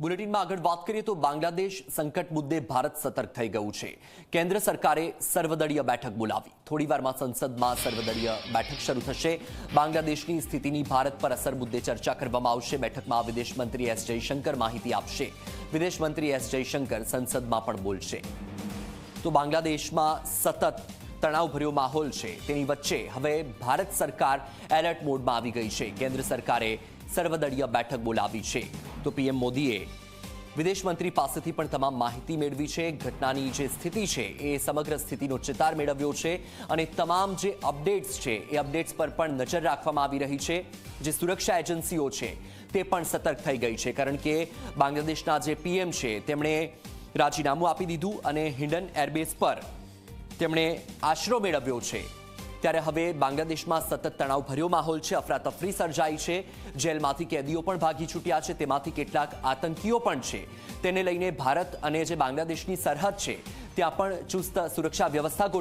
બુલેટિનમાં આગળ વાત કરીએ તો બાંગ્લાદેશ સંકટ મુદ્દે ભારત સતર્ક થઈ ગયું છે। કેન્દ્ર સરકારે સર્વદળીય બેઠક બોલાવી। થોડીવારમાં સંસદમાં સર્વદળીય બેઠક શરૂ થશે। બાંગ્લાદેશની સ્થિતિની ભારત પર અસર મુદ્દે ચર્ચા કરવામાં આવશે। બેઠકમાં વિદેશ મંત્રી એસ જયશંકર માહિતી આપશે। વિદેશ મંત્રી એસ જયશંકર સંસદમાં પણ બોલશે। તો બાંગ્લાદેશમાં સતત તણાવભર્યો માહોલ છે, તેની વચ્ચે હવે ભારત સરકાર એલર્ટ મોડમાં આવી ગઈ છે। કેન્દ્ર સરકારે સર્વદળીય બેઠક બોલાવી છે। તો પીએમ મોદીએ વિદેશ મંત્રી પાસેથી પણ તમામ માહિતી મેળવી છે। ઘટનાની જે સ્થિતિ છે એ સમગ્ર સ્થિતિનો ચિતાર મેળવ્યો છે અને તમામ જે અપડેટ્સ છે એ અપડેટ્સ પર પણ નજર રાખવામાં આવી રહી છે। જે સુરક્ષા એજન્સીઓ છે તે પણ સતર્ક થઈ ગઈ છે, કારણ કે બાંગ્લાદેશના જે પીએમ છે તેમણે રાજીનામું આપી દીધું અને હિન્ડન એરબેઝ પર તેમણે આશરો મેળવ્યો છે। ત્યારે હવે બાંગ્લાદેશમાં સતત તણાવભર્યો માહોલ છે, અફરાતફરી સર્જાઈ છે। જેલમાંથી કેદીઓ પણ ભાગી છૂટ્યા છે, તેમાંથી કેટલાક આતંકીઓ પણ છે। તેને લઈને ભારત અને જે બાંગ્લાદેશની સરહદ છે ત્યાં પણ ચુસ્ત સુરક્ષા વ્યવસ્થા